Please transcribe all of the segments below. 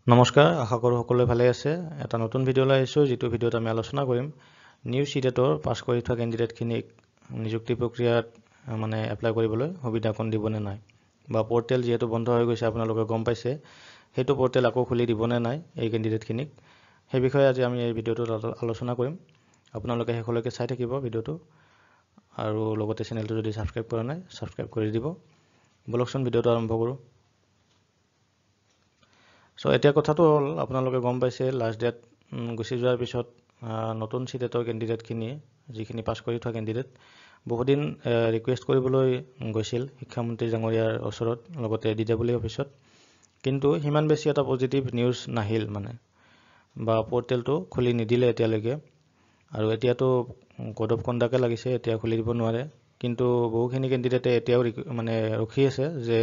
নমস্কাৰ, আশা কৰোঁ সকলোৱে ভালে আছে। এটা নতুন ভিডিঅ'লৈ আহিছোঁ, যিটো ভিডিঅ'ত আমি আলোচনা কৰিম নিউ চিটেটৰ পাছ কৰি থোৱা কেণ্ডিডেটখিনিক নিযুক্তি প্ৰক্ৰিয়াত এপ্লাই কৰিবলৈ সুবিধা অকণ দিবনে নাই, বা পৰ্টেল যিহেতু বন্ধ হৈ গৈছে আপোনালোকে গম পাইছে, সেইটো পৰ্টেল আকৌ খুলি দিবনে নাই এই কেণ্ডিডেটখিনিক, সেই বিষয়ে আজি আমি এই ভিডিঅ'টোত আলোচনা কৰিম। আপোনালোকে শেষলৈকে চাই থাকিব ভিডিঅ'টো, আৰু লগতে চেনেলটো যদি ছাবস্ক্ৰাইব কৰা নাই ছাবস্ক্ৰাইব কৰি দিব। বলকচোন ভিডিঅ'টো আৰম্ভ কৰোঁ। এতিয়া কথাটো হ'ল, আপোনালোকে গম পাইছে লাষ্ট ডেট গুচি যোৱাৰ পিছত নতুন চিটেটৰ কেণ্ডিডেটখিনি, যিখিনি পাছ কৰি থোৱা কেণ্ডিডেট, বহুদিন ৰিকুৱেষ্ট কৰিবলৈ গৈছিল শিক্ষামন্ত্ৰী ডাঙৰীয়াৰ ওচৰত, লগতে DW অফিচত, কিন্তু সিমান বেছি এটা পজিটিভ নিউজ নাহিল বা পৰ্টেলটো খুলি নিদিলে এতিয়ালৈকে। আৰু এতিয়াতো কোড অফ কণ্ডাক্টে লাগিছে, এতিয়া খুলি দিব নোৱাৰে। কিন্তু বহুখিনি কেণ্ডিডেটে এতিয়াও ৰখি আছে, যে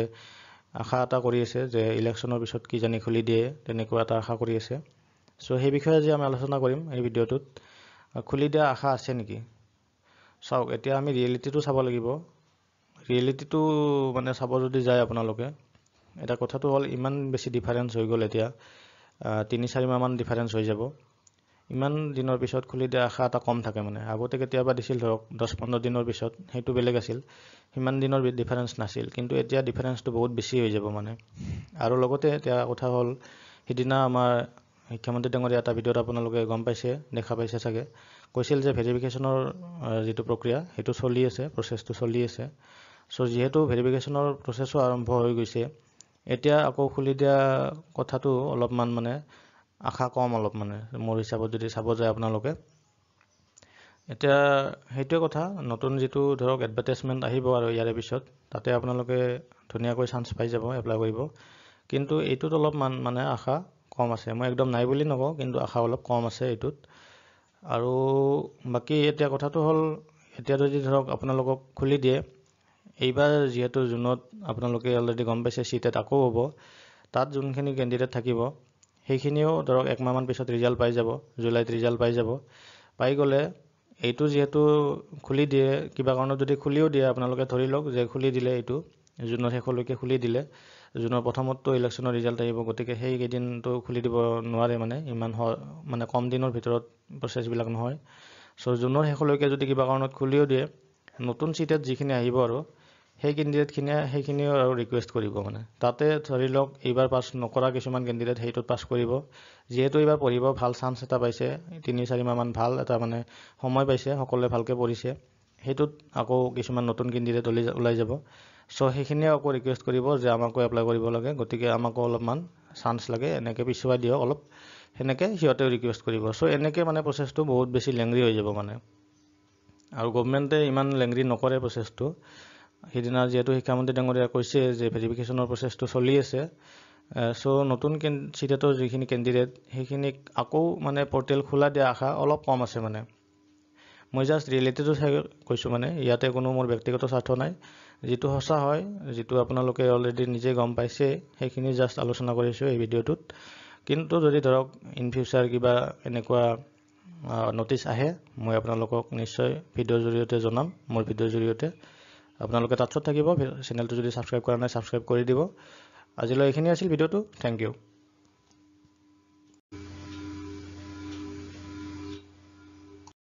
আশা এটা কৰি আছে যে ইলেকশ্যনৰ পিছত কি জানি খুলি দিয়ে, তেনেকুৱা এটা আশা কৰি আছে। সেই বিষয়ে আজি আমি আলোচনা কৰিম এই ভিডিঅ'টোত। খুলি দিয়া আশা আছে নেকি? চাওক, এতিয়া আমি ৰিয়েলিটিটো চাব লাগিব। ৰিয়েলিটিটো চাব যদি যায় আপোনালোকে, এটা কথাটো হ'ল, ইমান বেছি ডিফাৰেঞ্চ হৈ গ'ল এতিয়া, 3-4 মাহমান ডিফাৰেঞ্চ হৈ যাব। ইমান দিনৰ পিছত খুলি দিয়া আশা এটা কম থাকে। আগতে কেতিয়াবা দিছিল ধৰক 10-15 দিনৰ পিছত, সেইটো বেলেগ আছিল, সিমান দিনৰ ডিফাৰেঞ্চ নাছিল। কিন্তু এতিয়া ডিফাৰেঞ্চটো বহুত বেছি হৈ যাব আৰু লগতে এতিয়া কথা হ'ল, সিদিনা আমাৰ শিক্ষামন্ত্ৰী ডাঙৰীয়া এটা ভিডিঅ'ত আপোনালোকে গম পাইছে, দেখা পাইছে চাগে, কৈছিল যে ভেৰিফিকেশ্যনৰ যিটো প্ৰক্ৰিয়া সেইটো চলি আছে, প্ৰচেছটো চলি আছে। যিহেতু ভেৰিফিকেশ্যনৰ প্ৰচেছো আৰম্ভ হৈ গৈছে, এতিয়া আকৌ খুলি দিয়া কথাটো অলপমান আশা কম অলপ, মোৰ হিচাপত যদি চাব যায় আপোনালোকে। এতিয়া সেইটোৱে কথা, নতুন যিটো ধৰক এডভাৰটাইজমেণ্ট আহিব আৰু ইয়াৰে পিছত, তাতে আপোনালোকে ধুনীয়াকৈ চান্স পাই যাব এপ্লাই কৰিব। কিন্তু এইটোত অলপমান আশা কম আছে। মই একদম নাই বুলি নকওঁ, কিন্তু আশা অলপ কম আছে এইটোত। আৰু বাকী এতিয়া কথাটো হ'ল, এতিয়া যদি ধৰক আপোনালোকক খুলি দিয়ে, এইবাৰ যিহেতু জুনত আপোনালোকে অলৰেডি গম পাইছে চিটেট আকৌ হ'ব, তাত যোনখিনি কেণ্ডিডেট থাকিব সেইখিনিও ধৰক 1 মাহমান পিছত ৰিজাল্ট পাই যাব, জুলাইত ৰিজাল্ট পাই যাব। পাই গ'লে এইটো যিহেতু খুলি দিয়ে, কিবা কাৰণত যদি খুলিও দিয়ে, আপোনালোকে ধৰি লওক যে খুলি দিলে, এইটো জুনৰ শেষলৈকে খুলি দিলে, জুনৰ প্ৰথমততো ইলেকশ্যনৰ ৰিজাল্ট আহিব, গতিকে সেইকেইদিনটো খুলি দিব নোৱাৰে, ইমান কম দিনৰ ভিতৰত প্ৰচেছবিলাক নহয়। জুনৰ শেষলৈকে যদি কিবা কাৰণত খুলিও দিয়ে, নতুন চিটেট যিখিনি আহিব আৰু সেই কেণ্ডিডেটখিনিয়ে সেইখিনিও আৰু ৰিকুৱেষ্ট কৰিব। তাতে ধৰি লওক এইবাৰ পাছ নকৰা কিছুমান কেণ্ডিডেট সেইটোত পাছ কৰিব, যিহেতু এইবাৰ পঢ়িব ভাল চান্স এটা পাইছে, 3-4 মাহমান ভাল এটা সময় পাইছে, সকলোৱে ভালকৈ পঢ়িছে, সেইটোত আকৌ কিছুমান নতুন কেণ্ডিডেট ওলাই যাব। সেইখিনিয়ে আকৌ ৰিকুৱেষ্ট কৰিব যে আমাকো এপ্লাই কৰিব লাগে, গতিকে আমাকো অলপমান চান্স লাগে, এনেকৈ পিছুৱাই দিয়ক অলপ, সেনেকৈ সিহঁতেও ৰিকুৱেষ্ট কৰিব। এনেকৈ প্ৰচেছটো বহুত বেছি লেংৰি হৈ যাব আৰু গভমেণ্টে ইমান লেংৰি নকৰে প্ৰচেছটো। সিদিনা যিহেতু শিক্ষামন্ত্ৰী ডাঙৰীয়াই কৈছে যে ভেৰিফিকেশ্যনৰ প্ৰচেছটো চলি আছে, নতুন চিটেটৰ যিখিনি কেণ্ডিডেট সেইখিনিক আকৌ পৰ্টেল খোলা দিয়া আশা অলপ কম আছে। মই জাষ্ট ৰিয়েলিটিটো চাই কৈছোঁ, ইয়াতে কোনো মোৰ ব্যক্তিগত স্বাৰ্থ নাই। যিটো সঁচা হয়, যিটো আপোনালোকে অলৰেডি নিজে গম পাইছে, সেইখিনি জাষ্ট আলোচনা কৰিছোঁ এই ভিডিঅ'টোত। কিন্তু যদি ধৰক ইন ফিউচাৰ কিবা এনেকুৱা নটিচ আহে, মই আপোনালোকক নিশ্চয় ভিডিঅ'ৰ জৰিয়তে জনাম, মোৰ ভিডিঅ'ৰ জৰিয়তে। আপোনালোকে তাত থাকিব, চেনেলটো যদি ছাবস্ক্ৰাইব কৰা নাই ছাবস্ক্ৰাইব কৰি দিব। আজিলৈ এইখিনি আছিল ভিডিঅ'টো। Thank U.